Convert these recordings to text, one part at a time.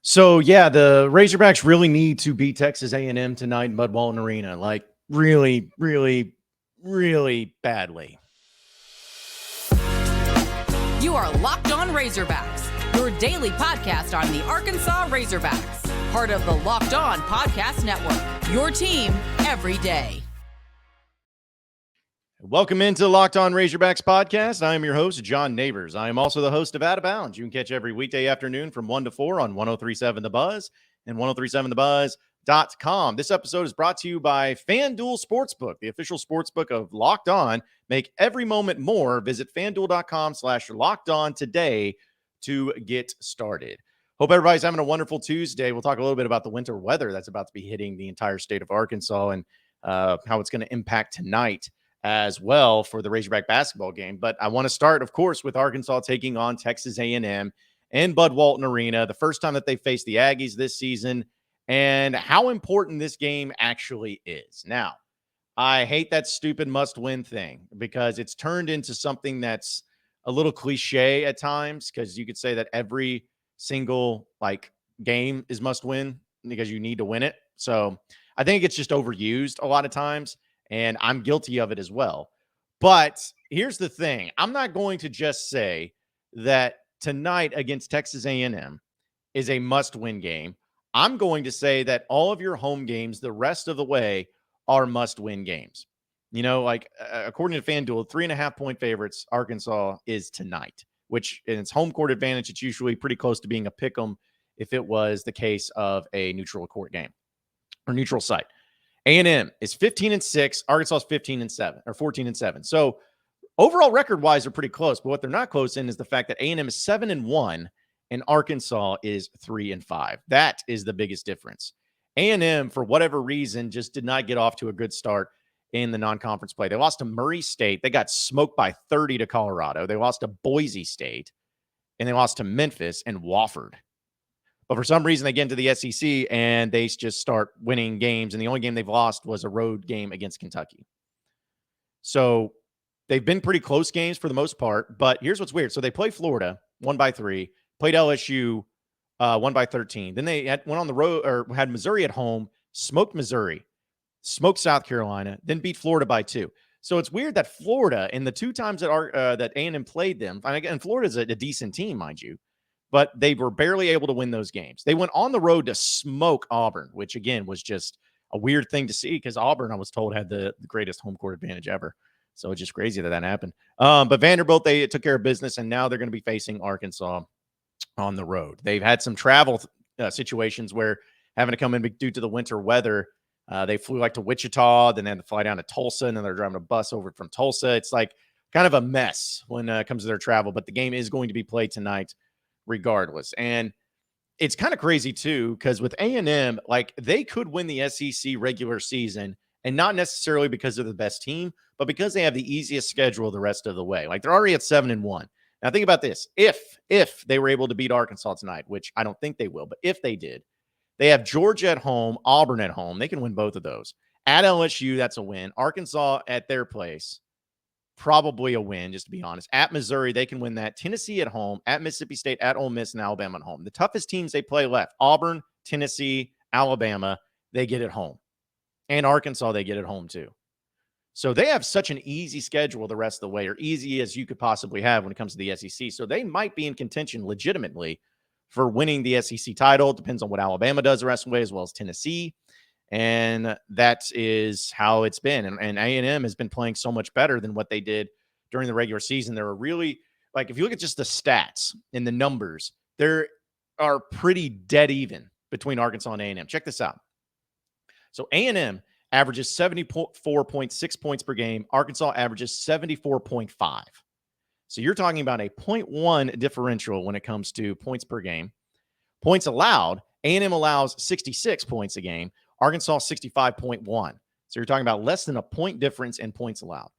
So yeah, the Razorbacks really need to beat Texas A&M tonight in Bud Walton Arena, like really, really, really badly. You are Locked On Razorbacks, your daily podcast on the Arkansas Razorbacks, part of the Locked On Podcast Network, your team every day. Welcome into Locked On Razorbacks podcast. I am your host, John Nabors. I am also the host of Out of Bounds. You can catch every weekday afternoon from 1 to 4 on 103.7 The Buzz and 103.7thebuzz.com. This episode is brought to you by FanDuel Sportsbook, the official sportsbook of Locked On. Make every moment more. Visit FanDuel.com/LockedOn today to get started. Hope everybody's having a wonderful Tuesday. We'll talk a little bit about the winter weather that's about to be hitting the entire state of Arkansas and how it's going to impact tonight as well for the Razorback basketball game. But I want to start, of course, with Arkansas taking on Texas A&M and Bud Walton Arena, the first time that they faced the Aggies this season, and how important this game actually is. Now, I hate that stupid must-win thing because it's turned into something that's a little cliche at times, because you could say that every single game is must-win because you need to win it. So I think it's just overused a lot of times, and I'm guilty of it as well. But here's the thing. I'm not going to just say that tonight against Texas A&M is a must-win game. I'm going to say that all of your home games the rest of the way are must-win games. You know, according to FanDuel, 3.5-point favorites, Arkansas is tonight, which in its home court advantage, it's usually pretty close to being a pick 'em if it was the case of a neutral court game or neutral site. A&M is 15-6. Arkansas is 15-7 or 14-7. So overall record-wise, they're pretty close. But what they're not close in is the fact that A&M is 7-1 and Arkansas is 3-5. That is the biggest difference. A&M, for whatever reason, just did not get off to a good start in the non-conference play. They lost to Murray State. They got smoked by 30 to Colorado. They lost to Boise State, and they lost to Memphis and Wofford. But for some reason, they get into the SEC and they just start winning games. And the only game they've lost was a road game against Kentucky. So they've been pretty close games for the most part. But here's what's weird. So they play Florida, 1-3, played LSU, 1-13. Then they went on the road, or had Missouri at home, smoked Missouri, smoked South Carolina, then beat Florida by 2. So it's weird that Florida, in the 2 times that A&M played them, and Florida's a decent team, mind you, but they were barely able to win those games. They went on the road to smoke Auburn, which, again, was just a weird thing to see because Auburn, I was told, had the greatest home court advantage ever. So it's just crazy that happened. But Vanderbilt, they took care of business, and now they're going to be facing Arkansas on the road. They've had some travel situations where having to come in due to the winter weather, they flew to Wichita, then they had to fly down to Tulsa, and then they're driving a bus over from Tulsa. It's kind of a mess when it comes to their travel, but the game is going to be played tonight regardless. And it's kind of crazy too, because with A&M, they could win the SEC regular season, and not necessarily because they're the best team, but because they have the easiest schedule the rest of the way. They're already at 7-1. Now think about this. If they were able to beat Arkansas tonight, which I don't think they will, but if they did, they have Georgia at home, Auburn at home. They can win both of those. At LSU, that's a win. Arkansas at their place, probably a win, just to be honest. At Missouri, they can win that. Tennessee at home, at Mississippi State, at Ole Miss, and Alabama at home. The toughest teams they play left, Auburn, Tennessee, Alabama, they get at home. And Arkansas, they get at home too. So they have such an easy schedule the rest of the way, or easy as you could possibly have when it comes to the SEC. So they might be in contention legitimately for winning the SEC title. It depends on what Alabama does the rest of the way, as well as Tennessee. And that is how it's been. And A&M has been playing so much better than what they did during the regular season. There are really, if you look at just the stats and the numbers, there are pretty dead even between Arkansas and A&M. Check this out. So A&M averages 74.6 points per game. Arkansas averages 74.5. So you're talking about a 0.1 differential when it comes to points per game. Points allowed, A&M allows 66 points a game. Arkansas 65.1. So you're talking about less than a point difference in points allowed.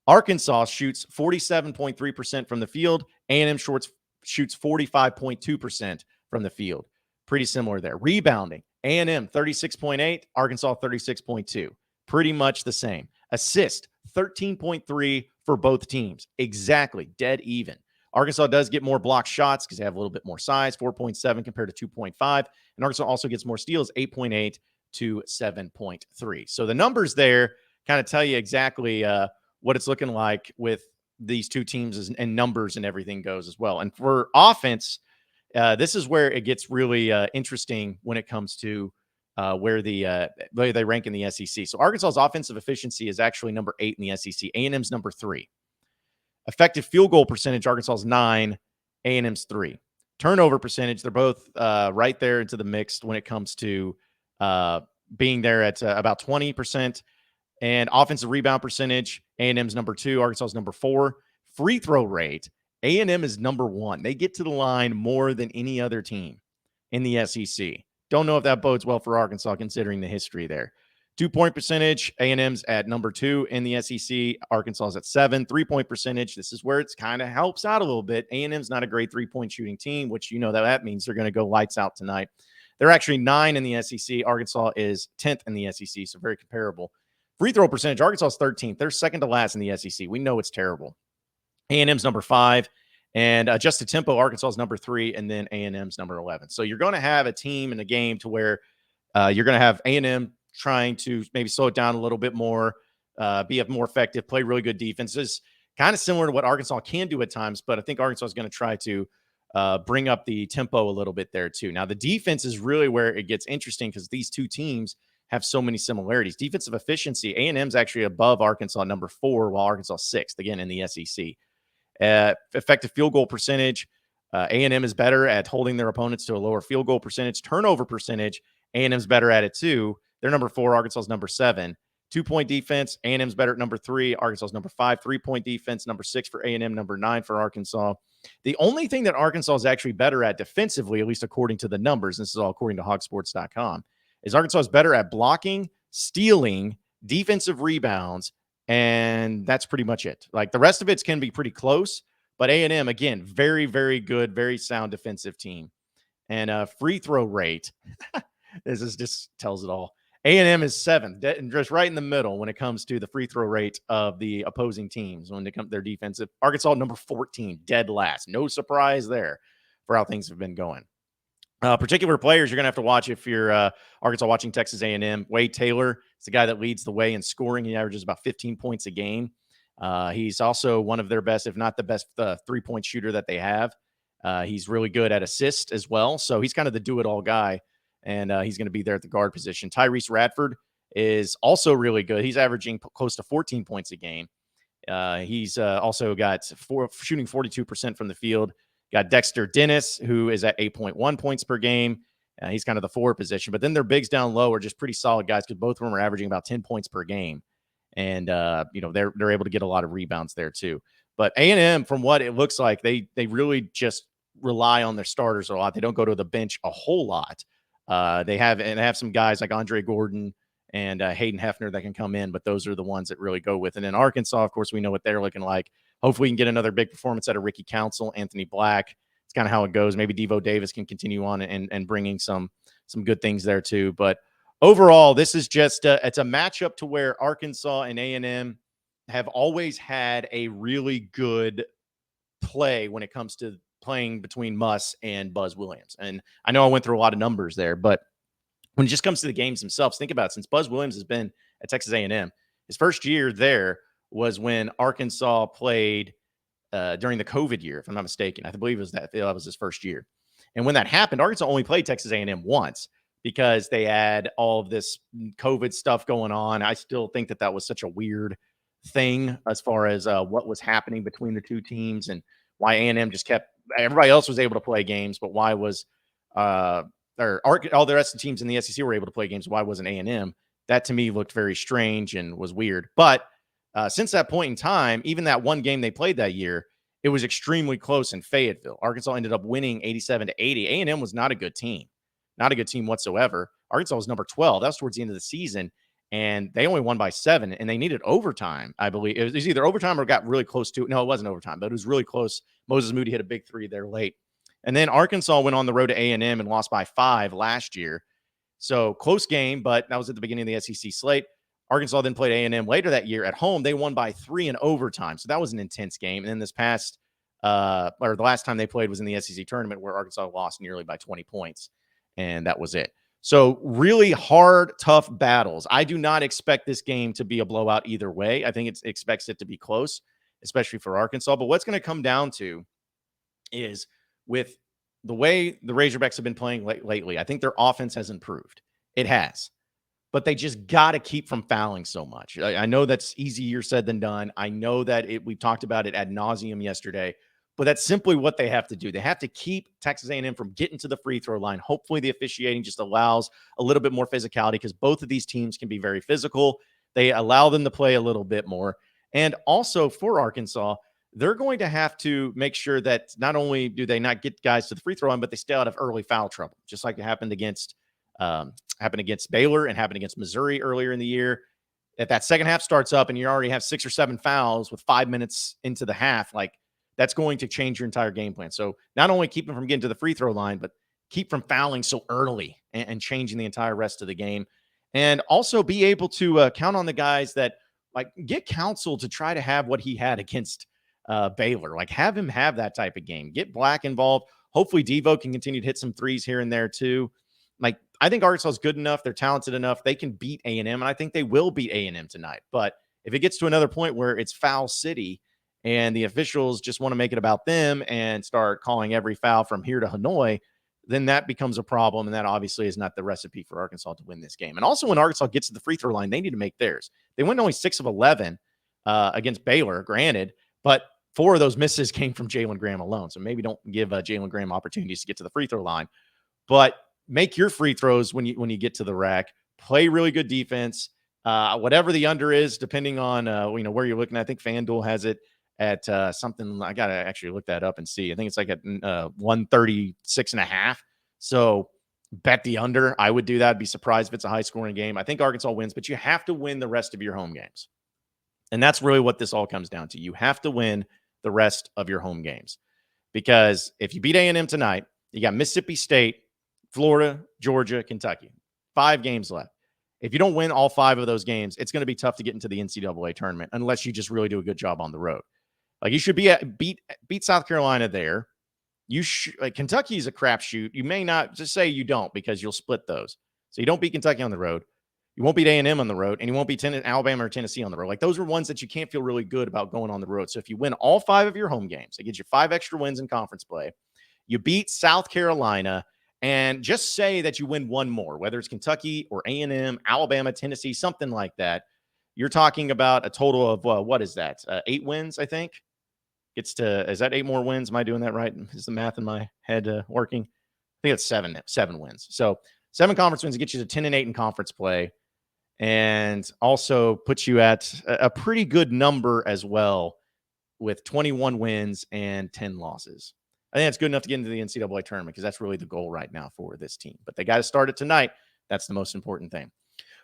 Arkansas shoots 47.3% from the field. A&M shoots 45.2% from the field. Pretty similar there. Rebounding, A&M 36.8, Arkansas 36.2. Pretty much the same. Assist, 13.3 for both teams. Exactly, dead even. Arkansas does get more block shots because they have a little bit more size, 4.7 compared to 2.5. And Arkansas also gets more steals, 8.8 to 7.3. So the numbers there kind of tell you exactly what it's looking like with these two teams and numbers and everything goes as well. And for offense, this is where it gets really interesting when it comes to where they rank in the SEC. So Arkansas's offensive efficiency is actually number 8 in the SEC. A&M's number 3. Effective field goal percentage, Arkansas's 9, A&M's 3. Turnover percentage, they're both right there into the mix when it comes to being there at about 20%. And offensive rebound percentage, A&M's number 2, Arkansas's number 4. Free throw rate, A&M is number 1. They get to the line more than any other team in the SEC. Don't know if that bodes well for Arkansas considering the history there. 2-point percentage, A&M's at number 2 in the SEC. Arkansas's at 7. 3-point percentage, this is where it's kind of helps out a little bit. A&M's not a great 3-point shooting team, which you know that means they're going to go lights out tonight. They're actually 9 in the SEC. Arkansas is 10th in the SEC, so very comparable. Free throw percentage, Arkansas is 13th. They're second to last in the SEC. We know it's terrible. A&M's number 5. And adjusted tempo, Arkansas is number 3, and then A&M's number 11. So you're going to have a team in a game to where you're going to have A&M trying to maybe slow it down a little bit more, be more effective, play really good defenses. Kind of similar to what Arkansas can do at times, but I think Arkansas is going to try to bring up the tempo a little bit there too. Now, the defense is really where it gets interesting because these two teams have so many similarities. Defensive efficiency, A&M's actually above Arkansas, number 4, while Arkansas 6th, again, in the SEC. Effective field goal percentage, A&M is better at holding their opponents to a lower field goal percentage. Turnover percentage, A&M's better at it too. They're number 4, Arkansas's number 7. 2-point defense, A&M's better at number 3, Arkansas's number 5. 3-point defense, number 6 for A&M, number 9 for Arkansas. The only thing that Arkansas is actually better at defensively, at least according to the numbers, and this is all according to hogsports.com, is Arkansas is better at blocking, stealing, defensive rebounds, and that's pretty much it. Like the rest of it can be pretty close, but A&M, again, very, very good, very sound defensive team. And free throw rate, this is just tells it all. A&M is 7th, and just right in the middle when it comes to the free throw rate of the opposing teams when they come to their defensive. Arkansas number 14, dead last. No surprise there for how things have been going. Particular players you're going to have to watch if you're Arkansas watching Texas A&M. Wade Taylor is the guy that leads the way in scoring. He averages about 15 points a game. He's also one of their best, if not the best, 3-point shooter that they have. He's really good at assist as well. So he's kind of the do-it-all guy, and he's going to be there at the guard position. Tyrese Radford is also really good. He's averaging close to 14 points a game. He's also got shooting 42% from the field. Got Dexter Dennis, who is at 8.1 points per game. He's kind of the forward position. But then their bigs down low are just pretty solid guys because both of them are averaging about 10 points per game. And, they're able to get a lot of rebounds there too. But A&M, from what it looks like, they really just rely on their starters a lot. They don't go to the bench a whole lot. They have some guys like Andre Gordon and Hayden Hefner that can come in, but those are the ones that really go with. And then Arkansas, of course, we know what they're looking like. Hopefully we can get another big performance out of Ricky Council, Anthony Black. It's kind of how it goes. Maybe Devo Davis can continue on and bringing some good things there too. But overall, this is just it's a matchup to where Arkansas and A&M have always had a really good play when it comes to playing between Muss and Buzz Williams. And I know I went through a lot of numbers there, but when it just comes to the games themselves, think about it. Since Buzz Williams has been at Texas A&M, his first year there was when Arkansas played during the COVID year, if I'm not mistaken. I believe that was his first year. And when that happened, Arkansas only played Texas A&M once because they had all of this COVID stuff going on. I still think that was such a weird thing as far as what was happening between the two teams and why A&M just kept – everybody else was able to play games, but why was all the rest of the teams in the SEC were able to play games, why wasn't A&M? That to me looked very strange and was weird. But since that point in time, even that one game they played that year, it was extremely close in Fayetteville. Arkansas ended up winning 87-80. A&M was not a good team whatsoever. Arkansas was number 12. That was towards the end of the season, and they only won by 7, and they needed overtime, I believe. It was either overtime or got really close to it. No, it wasn't overtime, but it was really close. Moses Moody hit a big 3 there late. And then Arkansas went on the road to A&M and lost by 5 last year. So close game, but that was at the beginning of the SEC slate. Arkansas then played A&M later that year at home. They won by 3 in overtime. So that was an intense game. And then this past or the last time they played was in the SEC tournament where Arkansas lost nearly by 20 points, and that was it. So really hard, tough battles. I do not expect this game to be a blowout either way. I think it expects it to be close, especially for Arkansas. But what's going to come down to is with the way the Razorbacks have been playing lately, I think their offense has improved. It has. But they just got to keep from fouling so much. I know that's easier said than done. I know that we've talked about it ad nauseum yesterday, but that's simply what they have to do. They have to keep Texas A&M from getting to the free throw line. Hopefully the officiating just allows a little bit more physicality because both of these teams can be very physical. They allow them to play a little bit more. And also for Arkansas, they're going to have to make sure that not only do they not get guys to the free throw line, but they stay out of early foul trouble, just like it happened against Baylor and happened against Missouri earlier in the year. If that second half starts up and you already have 6 or 7 fouls with 5 minutes into the half, like that's going to change your entire game plan. So not only keep them from getting to the free throw line, but keep from fouling so early and changing the entire rest of the game. And also be able to count on the guys that like get counsel to try to have what he had against Baylor. Like have him have that type of game. Get Black involved. Hopefully Devo can continue to hit some threes here and there too. Like I think Arkansas is good enough. They're talented enough. They can beat A&M, and I think they will beat A&M tonight. But if it gets to another point where it's foul city and the officials just want to make it about them and start calling every foul from here to Hanoi, then that becomes a problem. And that obviously is not the recipe for Arkansas to win this game. And also when Arkansas gets to the free throw line, they need to make theirs. They went only 6 of 11 against Baylor, granted, but 4 of those misses came from Jalen Graham alone. So maybe don't give Jalen Graham opportunities to get to the free throw line. But make your free throws when you get to the rack. Play really good defense. Whatever the under is, depending on where you're looking. I think FanDuel has it at something. I gotta actually look that up and see. I think it's like at 136.5. So bet the under. I would do that. I'd be surprised if it's a high scoring game. I think Arkansas wins, but you have to win the rest of your home games, and that's really what this all comes down to. You have to win the rest of your home games because if you beat A&M tonight, you got Mississippi State, Florida, Georgia, Kentucky. 5 games left. If you don't win all 5 of those games, it's going to be tough to get into the NCAA tournament unless you just really do a good job on the road. Like you should beat South Carolina there. Kentucky is a crapshoot. You may not just say you don't because you'll split those. So you don't beat Kentucky on the road. You won't beat A&M on the road, and you won't beat Alabama or Tennessee on the road. Like those are ones that you can't feel really good about going on the road. So if you win all 5 of your home games, it gives you 5 extra wins in conference play. You beat South Carolina. And just say that you win one more, whether it's Kentucky or A&M, Alabama, Tennessee, something like that. You're talking about a total of, what is that? 8 wins, I think. Is that 8 more wins? Am I doing that right? Is the math in my head working? I think it's 7 wins. So 7 conference wins get you to 10-8 in conference play. And also puts you at a pretty good number as well with 21 wins and 10 losses. I think it's good enough to get into the NCAA tournament because that's really the goal right now for this team. But they got to start it tonight. That's the most important thing.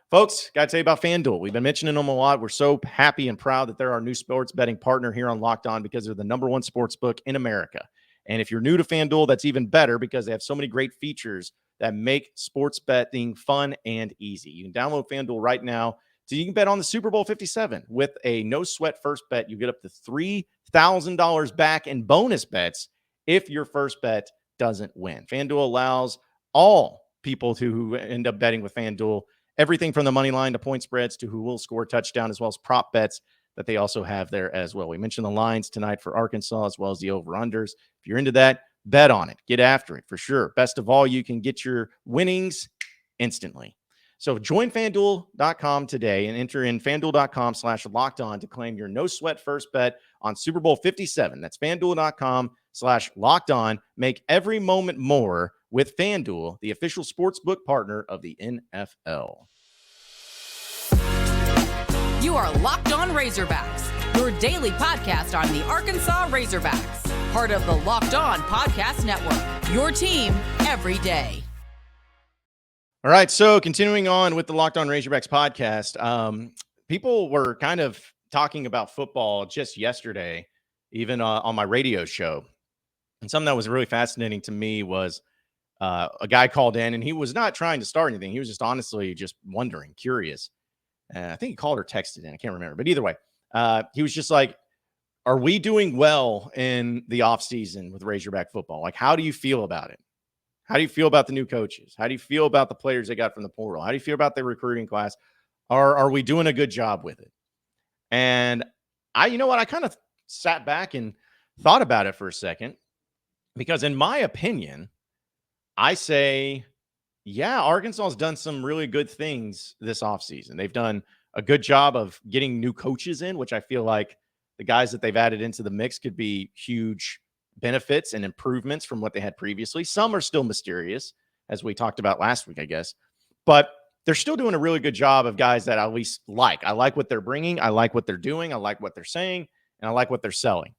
Folks, got to tell you about FanDuel. We've been mentioning them a lot. We're so happy and proud that they're our new sports betting partner here on Locked On because they're the #1 sports book in America. And if you're new to FanDuel, that's even better because they have so many great features that make sports betting fun and easy. You can download FanDuel right now so you can bet on the Super Bowl 57 with a no-sweat first bet. You get up to $3,000 back in bonus bets if your first bet doesn't win. FanDuel allows all people who end up betting with FanDuel everything from the money line to point spreads to who will score a touchdown, as well as prop bets that they also have there as well. We mentioned the lines tonight for Arkansas as well as the over-unders. If you're into that, bet on it. Get after it for sure. Best of all, you can get your winnings instantly. So join FanDuel.com today and enter in FanDuel.com/LockedOn to claim your no-sweat first bet on Super Bowl 57. That's FanDuel.com/LockedOn. Make every moment more with FanDuel, the official sportsbook partner of the NFL. You are Locked On Razorbacks, your daily podcast on the Arkansas Razorbacks, part of the Locked On Podcast Network, your team every day. All right, so continuing on with the Locked On Razorbacks podcast, people were kind of talking about football just yesterday, even on my radio show. And something that was really fascinating to me was a guy called in, and he was not trying to start anything. He was just honestly just wondering, curious. I think he called or texted in. I can't remember. But either way, he was just like, are we doing well in the offseason with Razorback football? Like, how do you feel about it? How do you feel about the new coaches? How do you feel about the players they got from the portal? How do you feel about the recruiting class? Are we doing a good job with it? And you know what? I kind of sat back and thought about it for a second because, in my opinion, I say, yeah, Arkansas has done some really good things this offseason. They've done a good job of getting new coaches in, which I feel like the guys that they've added into the mix could be huge benefits and improvements from what they had previously. Some are still mysterious, as we talked about last week, I guess. But they're still doing a really good job of guys that I at least like. I like what they're bringing. I like what they're doing. I like what they're saying. And I like what they're selling.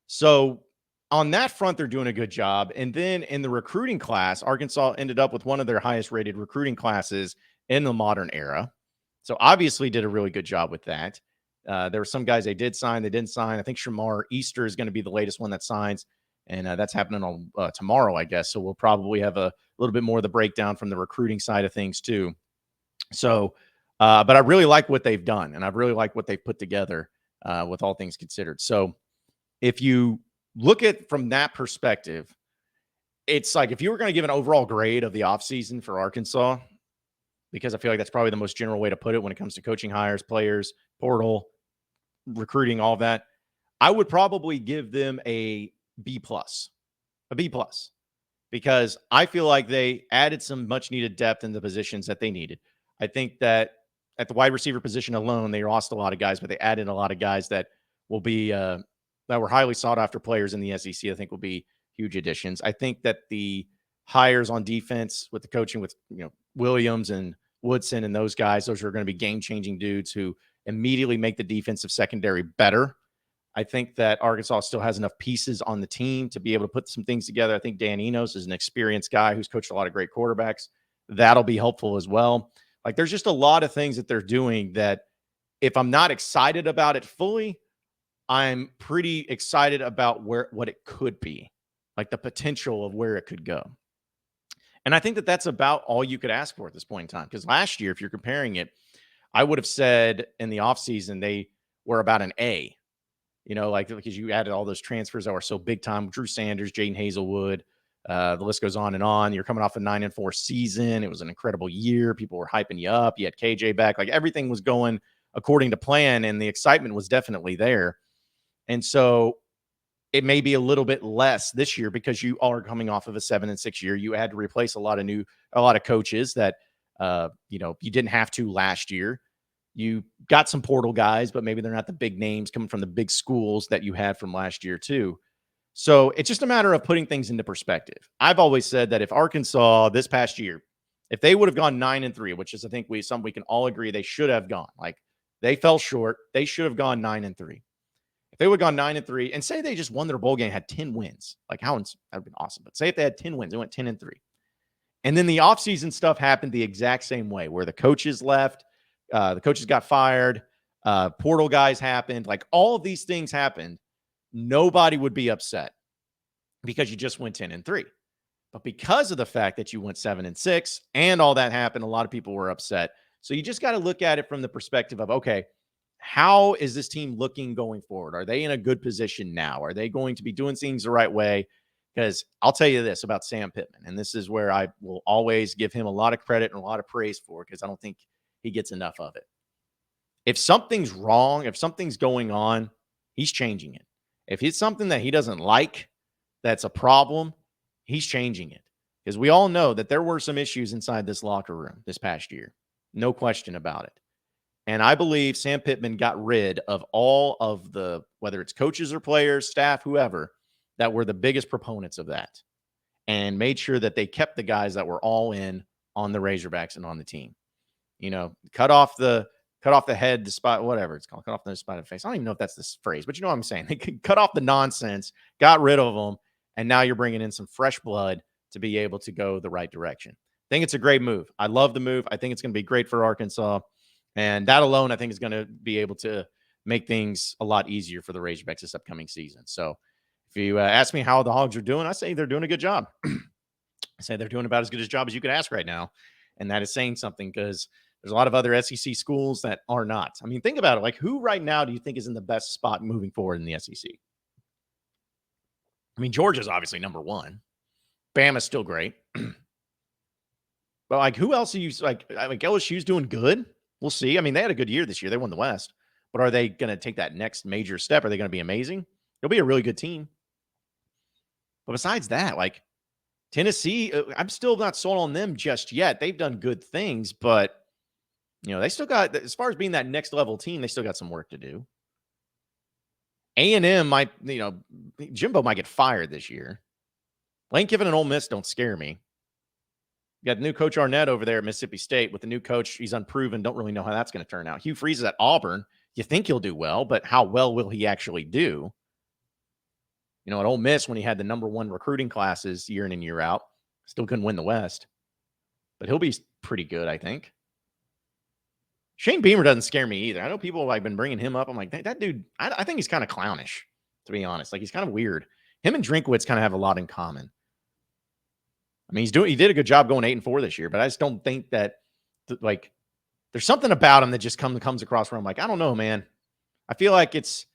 So on that front, they're doing a good job. And then in the recruiting class, Arkansas ended up with one of their highest rated recruiting classes in the modern era. So obviously did a really good job with that. There were some guys they did sign, they didn't sign. I think Shamar Easter is going to be the latest one that signs. And that's happening on tomorrow, I guess. So we'll probably have a little bit more of the breakdown from the recruiting side of things too. So, but I really like what they've done. And I really like what they've put together with all things considered. So if you look at from that perspective, it's like if you were going to give an overall grade of the offseason for Arkansas, because I feel like that's probably the most general way to put it when it comes to coaching hires, players, portal, recruiting, all of that, I would probably give them a B+, because I feel like they added some much needed depth in the positions that they needed. I think that at the wide receiver position alone, they lost a lot of guys, but they added a lot of guys that will be that were highly sought after players in the SEC. I think will be huge additions. I think that the hires on defense with the coaching with Williams and Woodson and those guys, those are going to be game-changing dudes who immediately make the defensive secondary better. I think that Arkansas still has enough pieces on the team to be able to put some things together. I think Dan Enos is an experienced guy who's coached a lot of great quarterbacks. That'll be helpful as well. Like there's just a lot of things that they're doing that if I'm not excited about it fully, I'm pretty excited about what it could be, like the potential of where it could go. And I think that that's about all you could ask for at this point in time. Because last year, if you're comparing it, I would have said in the offseason, they were about an A, because you added all those transfers that were so big time. Drew Sanders, Jaden Hazelwood, the list goes on and on. You're coming off a 9-4 season. It was an incredible year. People were hyping you up. You had KJ back. Like everything was going according to plan, and the excitement was definitely there. And so it may be a little bit less this year because you are coming off of a 7-6 year. You had to replace a lot of coaches that, you didn't have to last year. You got some portal guys, but maybe they're not the big names coming from the big schools that you had from last year too. So it's just a matter of putting things into perspective. I've always said that if Arkansas this past year, if they would have gone 9-3, which is, I think we can all agree they should have gone, like they fell short. They should have gone 9-3. If they would have gone 9-3 and say they just won their bowl game, had 10 wins, like that would have been awesome. But say if they had 10 wins, they went 10-3. And then the offseason stuff happened the exact same way where the coaches left, the coaches got fired, portal guys happened, like all of these things happened. Nobody would be upset because you just went 10-3. But because of the fact that you went 7-6 and all that happened, a lot of people were upset. So you just got to look at it from the perspective of, okay, how is this team looking going forward? Are they in a good position now? Are they going to be doing things the right way? Because I'll tell you this about Sam Pittman, and this is where I will always give him a lot of credit and a lot of praise for, because I don't think he gets enough of it. If something's wrong, if something's going on, he's changing it. If it's something that he doesn't like, that's a problem, he's changing it. Because we all know that there were some issues inside this locker room this past year. No question about it. And I believe Sam Pittman got rid of all of the, whether it's coaches or players, staff, whoever, that were the biggest proponents of that, and made sure that they kept the guys that were all in on the Razorbacks and on the team. Cut off the head, the spot, whatever it's called, cut off the spot of the face. I don't even know if that's this phrase, but you know what I'm saying? They could cut off the nonsense, got rid of them, and now you're bringing in some fresh blood to be able to go the right direction. I think it's a great move. I love the move. I think it's going to be great for Arkansas. And that alone, I think, is going to be able to make things a lot easier for the Razorbacks this upcoming season. So if you ask me how the Hogs are doing, I say they're doing a good job. I say they're doing about as good a job as you could ask right now. And that is saying something, because There's a lot of other SEC schools that are not. I mean, think about it. Like, who right now do you think is in the best spot moving forward in the SEC? I mean, Georgia's obviously number one. Bama's still great. But, like, who else are you like LSU's doing good? We'll see. I mean, they had a good year this year. They won the West. But are they going to take that next major step? Are they going to be amazing? They'll be a really good team. But besides that, like, Tennessee, I'm still not sold on them just yet. They've done good things, but, they still got, as far as being that next level team, they still got some work to do. A&M might, Jimbo might get fired this year. Lane Kiffin and Ole Miss don't scare me. You got the new coach Arnett over there at Mississippi State. With the new coach, he's unproven. Don't really know how that's going to turn out. Hugh Freeze is at Auburn. You think he'll do well, but how well will he actually do? At Ole Miss, when he had the number one recruiting classes year in and year out, still couldn't win the West. But he'll be pretty good, I think. Shane Beamer doesn't scare me either. I know people have been bringing him up. I'm like, that dude, I think he's kind of clownish, to be honest. Like, he's kind of weird. Him and Drinkwitz kind of have a lot in common. I mean, he did a good job going 8-4 this year, but I just don't think that, there's something about him that just comes across where I'm like, I don't know, man. I feel like it's,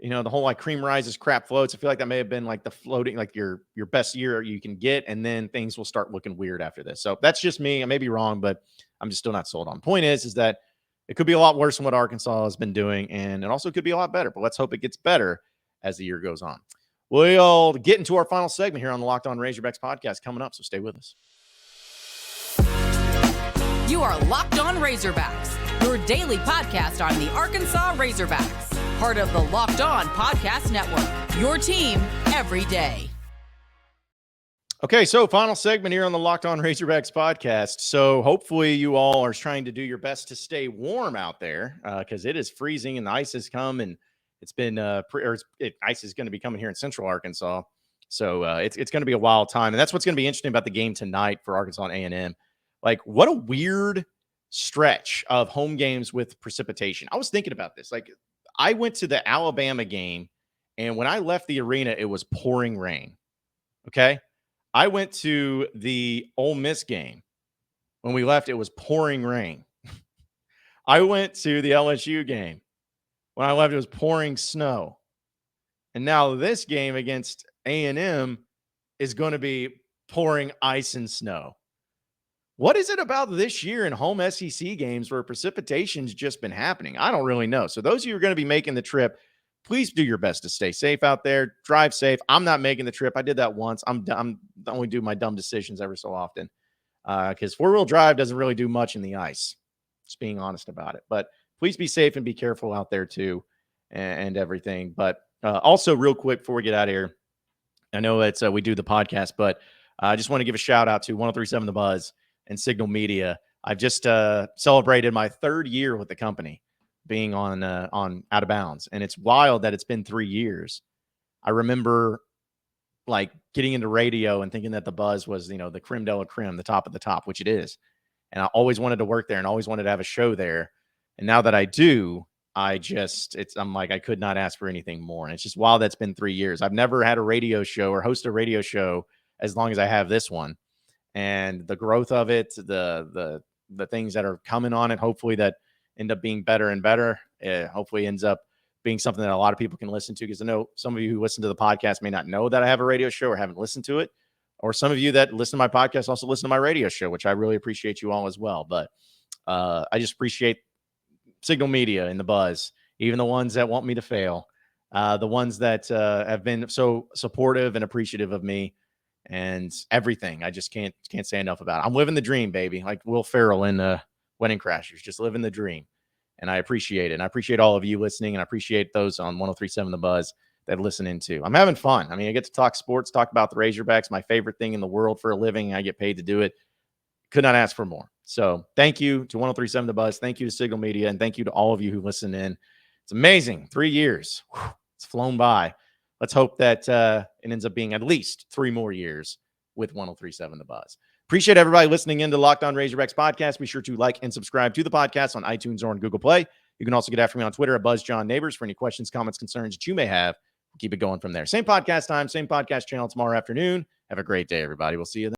the whole cream rises, crap floats. I feel like that may have been the floating, your best year you can get, and then things will start looking weird after this. So that's just me. I may be wrong, but I'm just still not sold on. Point is that it could be a lot worse than what Arkansas has been doing, and it also could be a lot better. But let's hope it gets better as the year goes on. We'll get into our final segment here on the Locked On Razorbacks podcast coming up, so stay with us. You are Locked On Razorbacks, your daily podcast on the Arkansas Razorbacks, part of the Locked On Podcast Network, your team every day. Okay, so final segment here on the Locked On Razorbacks podcast. So hopefully you all are trying to do your best to stay warm out there because it is freezing and the ice has come, and it's been ice is going to be coming here in Central Arkansas. So it's going to be a wild time, and that's what's going to be interesting about the game tonight for Arkansas and A&M. What a weird stretch of home games with precipitation. I was thinking about this. I went to the Alabama game, and when I left the arena, it was pouring rain. Okay? I went to the Ole Miss game. When we left, it was pouring rain. I went to the LSU game. When I left, it was pouring snow. And now this game against A&M is going to be pouring ice and snow. What is it about this year in home SEC games where precipitation's just been happening? I don't really know. So those of you who are going to be making the trip, please do your best to stay safe out there. Drive safe. I'm not making the trip. I did that once. I'm only do my dumb decisions every so often because four-wheel drive doesn't really do much in the ice, just being honest about it. But please be safe and be careful out there too and everything. But also real quick before we get out of here, I know it's we do the podcast, but I just want to give a shout out to 103.7 The Buzz and Signal Media. I've just celebrated my third year with the company being on Out of Bounds. And it's wild that it's been 3 years. I remember getting into radio and thinking that the Buzz was, the creme de la creme, the top of the top, which it is. And I always wanted to work there and always wanted to have a show there. And now that I do, I'm like, I could not ask for anything more. And it's just wild that's been 3 years. I've never had a radio show or host a radio show as long as I have this one. And the growth of it, the things that are coming on it, hopefully that end up being better and better. Hopefully ends up being something that a lot of people can listen to, because I know some of you who listen to the podcast may not know that I have a radio show or haven't listened to it. Or some of you that listen to my podcast also listen to my radio show, which I really appreciate you all as well. But I just appreciate Signal Media and the Buzz, even the ones that want me to fail, the ones that have been so supportive and appreciative of me and everything. I just can't say enough about it. I'm living the dream, baby. Like Will Ferrell in Wedding Crashers, just living the dream. And I appreciate it. And I appreciate all of you listening. And I appreciate those on 103.7 The Buzz that listen into. I'm having fun. I mean, I get to talk sports, talk about the Razorbacks, my favorite thing in the world for a living. I get paid to do it. Could not ask for more. So thank you to 103.7 The Buzz. Thank you to Signal Media. And thank you to all of you who listen in. It's amazing. 3 years. Whew, it's flown by. Let's hope that it ends up being at least 3 more years with 103.7 The Buzz. Appreciate everybody listening in to Locked On Razorbacks podcast. Be sure to like and subscribe to the podcast on iTunes or on Google Play. You can also get after me on Twitter at BuzzJohnNabors for any questions, comments, concerns that you may have. We'll keep it going from there. Same podcast time, same podcast channel tomorrow afternoon. Have a great day, everybody. We'll see you then.